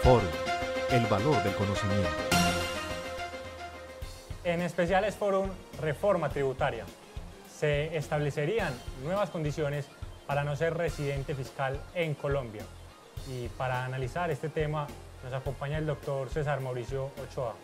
Forum, el valor del conocimiento. En especiales Forum Reforma Tributaria. Se establecerían nuevas condiciones para no ser residente fiscal en Colombia. Y para analizar este tema nos acompaña el doctor César Mauricio Ochoa.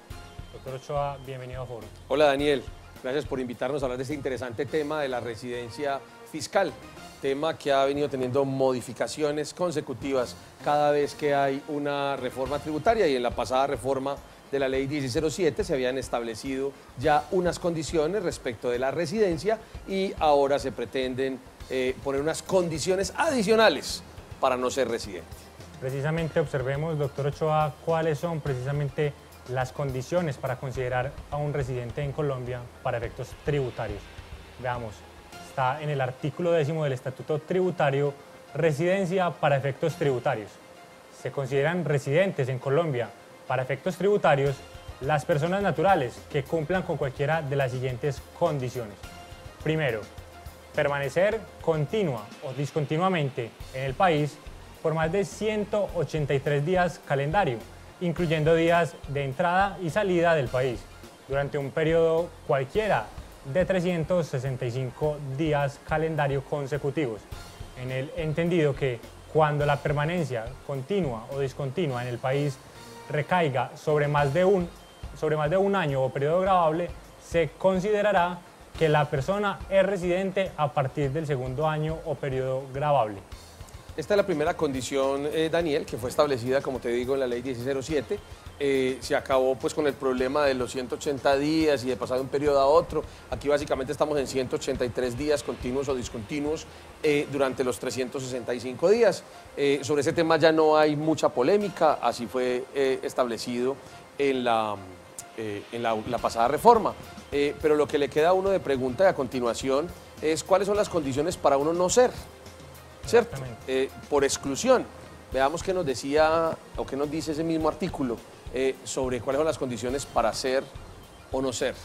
Doctor Ochoa, bienvenido a Forum. Hola Daniel, gracias por invitarnos a hablar de este interesante tema de la residencia fiscal, tema que ha venido teniendo modificaciones consecutivas cada vez que hay una reforma tributaria, y en la pasada reforma de la ley 1607 se habían establecido ya unas condiciones respecto de la residencia y ahora se pretenden poner unas condiciones adicionales para no ser residente. Precisamente observemos, doctor Ochoa, cuáles son precisamente las condiciones para considerar a un residente en Colombia para efectos tributarios. Veamos, está en el artículo 10 del Estatuto Tributario, residencia para efectos tributarios. Se consideran residentes en Colombia para efectos tributarios las personas naturales que cumplan con cualquiera de las siguientes condiciones. Primero, permanecer continua o discontinuamente en el país por más de 183 días calendario, incluyendo días de entrada y salida del país, durante un periodo cualquiera de 365 días calendario consecutivos, en el entendido que cuando la permanencia continua o discontinua en el país recaiga sobre más de un año o periodo gravable, se considerará que la persona es residente a partir del segundo año o periodo gravable. Esta es la primera condición, Daniel, que fue establecida, como te digo, en la ley 1607. Se acabó pues con el problema de los 180 días y de pasar de un periodo a otro. Aquí básicamente estamos en 183 días continuos o discontinuos durante los 365 días. Sobre ese tema ya no hay mucha polémica, así fue establecido en la pasada reforma. Pero lo que le queda a uno de pregunta y a continuación es cuáles son las condiciones para uno no ser, ¿cierto? Por exclusión. Veamos qué nos decía o qué nos dice ese mismo artículo sobre cuáles son las condiciones para ser o no ser.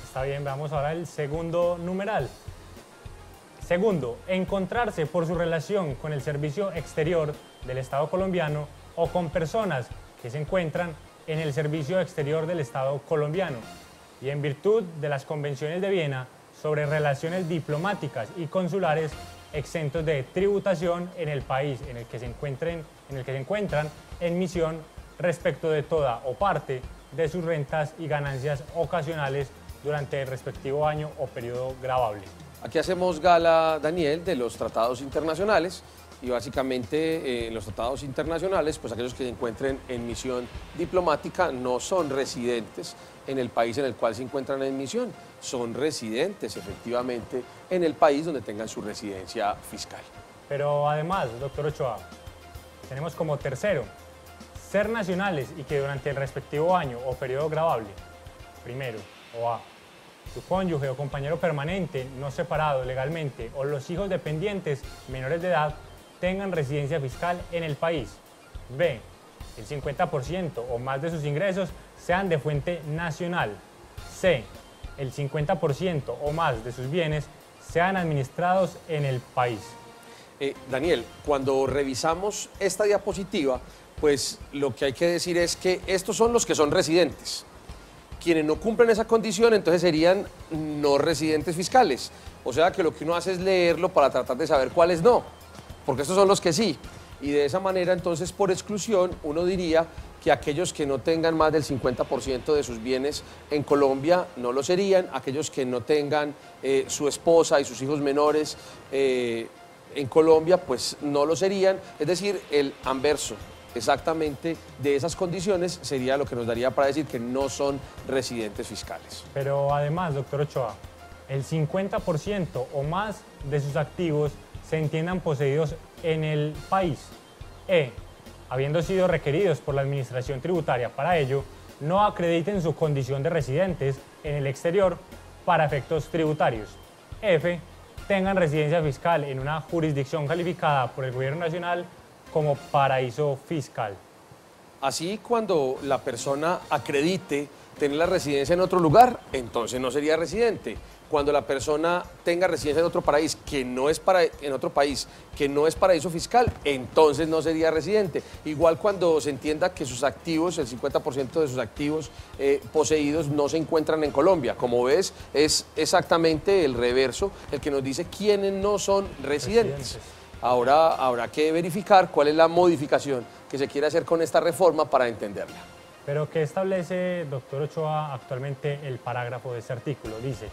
Está bien, veamos ahora el segundo numeral. Segundo, encontrarse por su relación con el servicio exterior del Estado colombiano o con personas que se encuentran en el servicio exterior del Estado colombiano y en virtud de las convenciones de Viena sobre relaciones diplomáticas y consulares exentos de tributación en el país en el que se encuentran en misión respecto de toda o parte de sus rentas y ganancias ocasionales durante el respectivo año o periodo gravable. Aquí hacemos gala, Daniel, de los tratados internacionales y básicamente en los tratados internacionales, pues aquellos que se encuentren en misión diplomática no son residentes en el país en el cual se encuentran en misión, son residentes efectivamente en el país donde tengan su residencia fiscal. Pero además, doctor Ochoa, tenemos como tercero, ser nacionales y que durante el respectivo año o periodo gravable, primero, o A, su cónyuge o compañero permanente no separado legalmente o los hijos dependientes menores de edad tengan residencia fiscal en el país. B, el 50% o más de sus ingresos sean de fuente nacional. C, el 50% o más de sus bienes sean administrados en el país. Daniel, cuando revisamos esta diapositiva, pues lo que hay que decir es que estos son los que son residentes. Quienes no cumplen esa condición, entonces serían no residentes fiscales. O sea que lo que uno hace es leerlo para tratar de saber cuáles no, porque estos son los que sí. Y de esa manera, entonces, por exclusión, uno diría que aquellos que no tengan más del 50% de sus bienes en Colombia no lo serían, aquellos que no tengan su esposa y sus hijos menores en Colombia, pues no lo serían. Es decir, el anverso exactamente de esas condiciones sería lo que nos daría para decir que no son residentes fiscales. Pero además, doctor Ochoa, el 50% o más de sus activos se entiendan poseídos en el país. E, habiendo sido requeridos por la Administración Tributaria para ello, no acrediten su condición de residentes en el exterior para efectos tributarios. F, tengan residencia fiscal en una jurisdicción calificada por el Gobierno Nacional como paraíso fiscal. Así, cuando la persona acredite tener la residencia en otro lugar, entonces no sería residente. cuando la persona tenga residencia en otro país que no es paraíso fiscal, entonces no sería residente. Igual cuando se entienda que sus activos, el 50% de sus activos poseídos no se encuentran en Colombia. Como ves, es exactamente el reverso el que nos dice quiénes no son residentes. Ahora habrá que verificar cuál es la modificación que se quiere hacer con esta reforma para entenderla. Pero ¿qué establece, doctor Ochoa, actualmente el parágrafo de este artículo? Dice: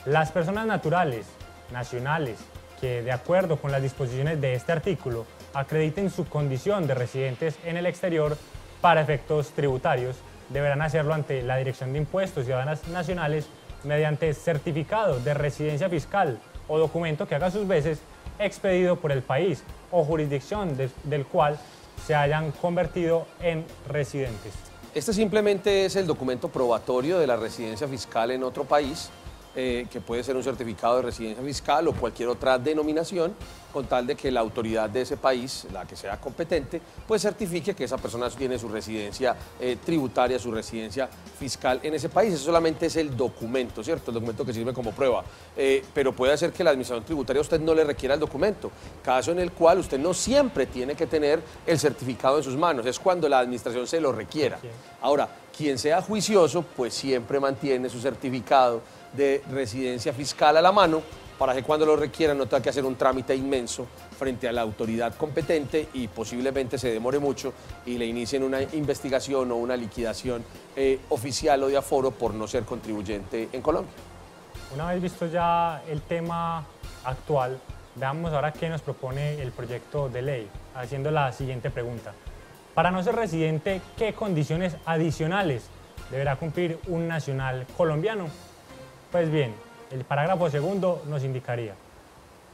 las personas naturales, nacionales, que de acuerdo con las disposiciones de este artículo acrediten su condición de residentes en el exterior para efectos tributarios, deberán hacerlo ante la Dirección de Impuestos y Aduanas Nacionales mediante certificado de residencia fiscal o documento que haga sus veces expedido por el país o jurisdicción del cual se hayan convertido en residentes. Este simplemente es el documento probatorio de la residencia fiscal en otro país, que puede ser un certificado de residencia fiscal o cualquier otra denominación, con tal de que la autoridad de ese país, la que sea competente, pues certifique que esa persona tiene su residencia tributaria, su residencia fiscal en ese país. Eso solamente es el documento, ¿cierto? El documento que sirve como prueba. Pero puede ser que la administración tributaria a usted no le requiera el documento, caso en el cual usted no siempre tiene que tener el certificado en sus manos, es cuando la administración se lo requiera. Ahora, quien sea juicioso, pues siempre mantiene su certificado de residencia fiscal a la mano, para que cuando lo requieran no tenga que hacer un trámite inmenso frente a la autoridad competente y posiblemente se demore mucho y le inicien una investigación o una liquidación oficial o de aforo por no ser contribuyente en Colombia. Una vez visto ya el tema actual, veamos ahora qué nos propone el proyecto de ley, haciendo la siguiente pregunta. Para no ser residente, ¿qué condiciones adicionales deberá cumplir un nacional colombiano? Pues bien, el parágrafo segundo nos indicaría: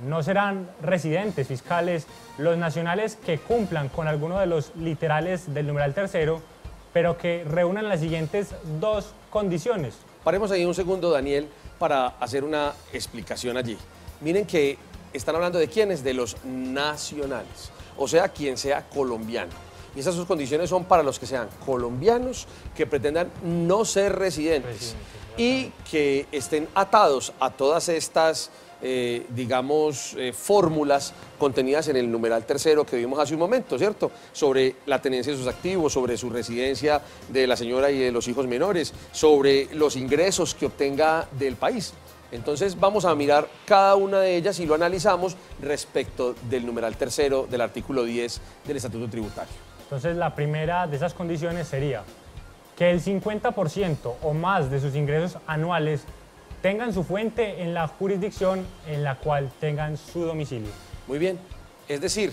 no serán residentes fiscales los nacionales que cumplan con alguno de los literales del numeral tercero, pero que reúnan las siguientes dos condiciones. Paremos ahí un segundo, Daniel, para hacer una explicación allí. Miren que están hablando de quiénes, de los nacionales, o sea, quien sea colombiano. Y esas dos condiciones son para los que sean colombianos, que pretendan no ser residentes y que estén atados a todas estas, fórmulas contenidas en el numeral tercero que vimos hace un momento, ¿cierto? Sobre la tenencia de sus activos, sobre su residencia de la señora y de los hijos menores, sobre los ingresos que obtenga del país. Entonces vamos a mirar cada una de ellas y lo analizamos respecto del numeral tercero del artículo 10 del Estatuto Tributario. Entonces, la primera de esas condiciones sería que el 50% o más de sus ingresos anuales tengan su fuente en la jurisdicción en la cual tengan su domicilio. Muy bien, es decir,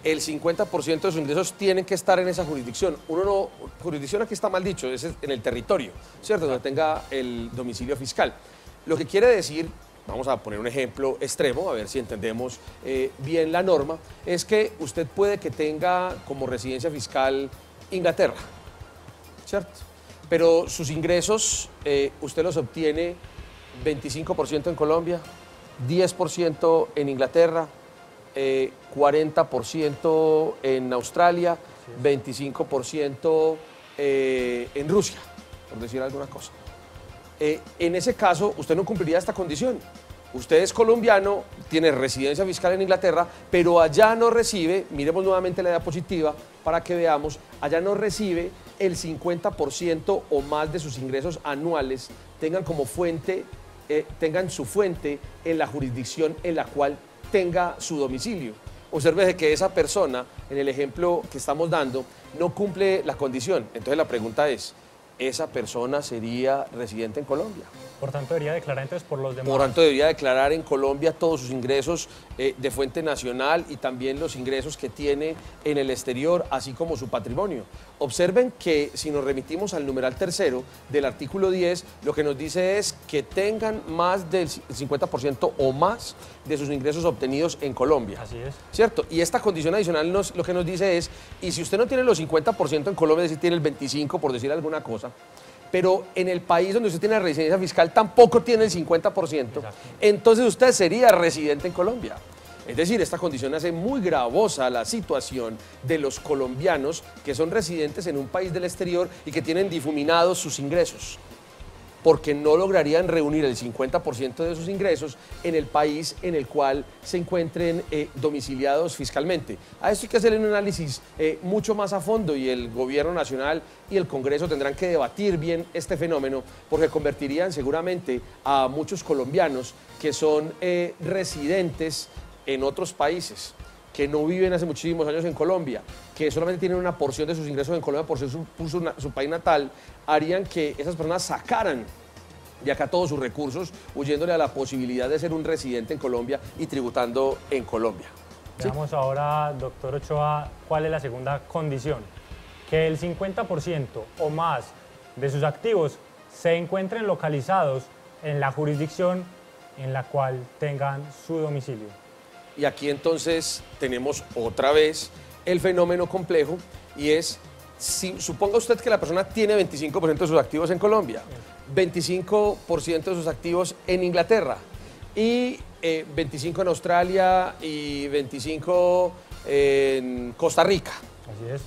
el 50% de sus ingresos tienen que estar en esa jurisdicción. Jurisdicción aquí está mal dicho, es en el territorio, ¿cierto? Donde tenga el domicilio fiscal. Lo que quiere decir, vamos a poner un ejemplo extremo, a ver si entendemos bien la norma, es que usted puede que tenga como residencia fiscal Inglaterra, ¿cierto? Pero sus ingresos usted los obtiene 25% en Colombia, 10% en Inglaterra, 40% en Australia, 25% en Rusia, por decir alguna cosa. En ese caso, usted no cumpliría esta condición. Usted es colombiano, tiene residencia fiscal en Inglaterra, pero allá no recibe, miremos nuevamente la diapositiva para que veamos, allá no recibe el 50% o más de sus ingresos anuales tengan como fuente, tengan su fuente en la jurisdicción en la cual tenga su domicilio. Observe que esa persona, en el ejemplo que estamos dando, no cumple la condición. Entonces la pregunta es, ¿esa persona sería residente en Colombia? Por tanto, debería declarar entonces por los demás. Por tanto, debería declarar en Colombia todos sus ingresos de fuente nacional y también los ingresos que tiene en el exterior, así como su patrimonio. Observen que si nos remitimos al numeral tercero del artículo 10, lo que nos dice es que tengan más del 50% o más de sus ingresos obtenidos en Colombia. Así es. ¿Cierto? Y esta condición adicional lo que nos dice es, y si usted no tiene los 50% en Colombia, es decir, tiene el 25% por decir alguna cosa, pero en el país donde usted tiene la residencia fiscal tampoco tiene el 50%, entonces usted sería residente en Colombia. Es decir, esta condición hace muy gravosa la situación de los colombianos que son residentes en un país del exterior y que tienen difuminados sus ingresos. porque no lograrían reunir el 50% de sus ingresos en el país en el cual se encuentren domiciliados fiscalmente. A esto hay que hacer un análisis mucho más a fondo y el gobierno nacional y el Congreso tendrán que debatir bien este fenómeno porque convertirían seguramente a muchos colombianos que son residentes en otros países, que no viven hace muchísimos años en Colombia, que solamente tienen una porción de sus ingresos en Colombia por ser su país natal, harían que esas personas sacaran de acá todos sus recursos, huyéndole a la posibilidad de ser un residente en Colombia y tributando en Colombia. ¿Sí? Veamos ahora, doctor Ochoa, cuál es la segunda condición. Que el 50% o más de sus activos se encuentren localizados en la jurisdicción en la cual tengan su domicilio. Y aquí entonces tenemos otra vez el fenómeno complejo y es, si suponga usted que la persona tiene 25% de sus activos en Colombia, 25% de sus activos en Inglaterra y 25 en Australia y 25 en Costa Rica. Así es.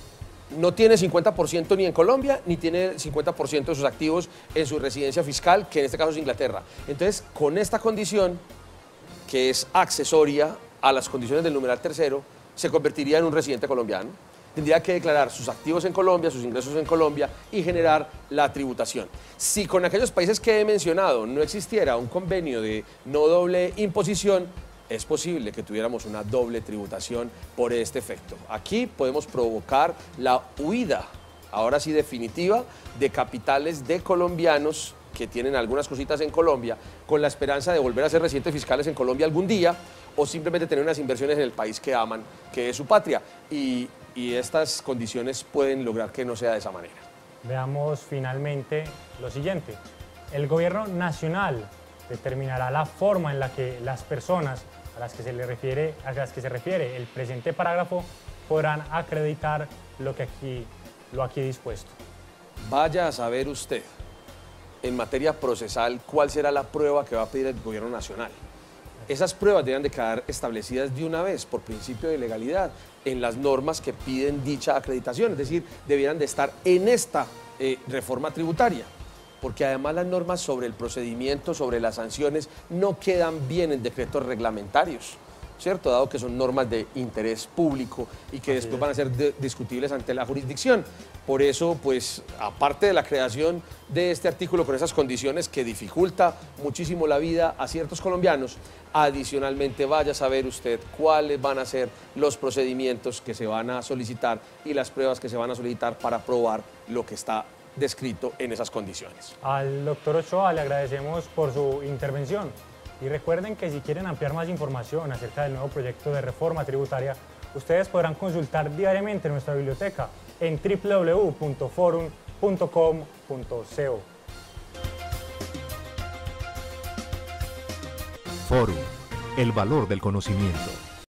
No tiene 50% ni en Colombia, ni tiene 50% de sus activos en su residencia fiscal, que en este caso es Inglaterra. Entonces, con esta condición, que es accesoria a las condiciones del numeral tercero, se convertiría en un residente colombiano. Tendría que declarar sus activos en Colombia, sus ingresos en Colombia y generar la tributación. Si con aquellos países que he mencionado no existiera un convenio de no doble imposición, es posible que tuviéramos una doble tributación por este efecto. Aquí podemos provocar la huida, ahora sí definitiva, de capitales de colombianos que tienen algunas cositas en Colombia, con la esperanza de volver a ser residentes fiscales en Colombia algún día, o simplemente tener unas inversiones en el país que aman, que es su patria. Y estas condiciones pueden lograr que no sea de esa manera. Veamos finalmente lo siguiente. El gobierno nacional determinará la forma en la que las personas a las que se refiere el presente parágrafo podrán acreditar lo aquí dispuesto. Vaya a saber usted, en materia procesal, cuál será la prueba que va a pedir el gobierno nacional. Esas pruebas deben de quedar establecidas de una vez, por principio de legalidad, en las normas que piden dicha acreditación, es decir, debieran de estar en esta reforma tributaria, porque además las normas sobre el procedimiento, sobre las sanciones, no quedan bien en decretos reglamentarios, ¿cierto? Dado que son normas de interés público y que después van a ser discutibles ante la jurisdicción. Por eso, pues, aparte de la creación de este artículo con esas condiciones que dificulta muchísimo la vida a ciertos colombianos, adicionalmente vaya a saber usted cuáles van a ser los procedimientos que se van a solicitar y las pruebas que se van a solicitar para probar lo que está descrito en esas condiciones. Al doctor Ochoa le agradecemos por su intervención y recuerden que si quieren ampliar más información acerca del nuevo proyecto de reforma tributaria, ustedes podrán consultar diariamente nuestra biblioteca en www.forum.com.co. Forum, el valor del conocimiento.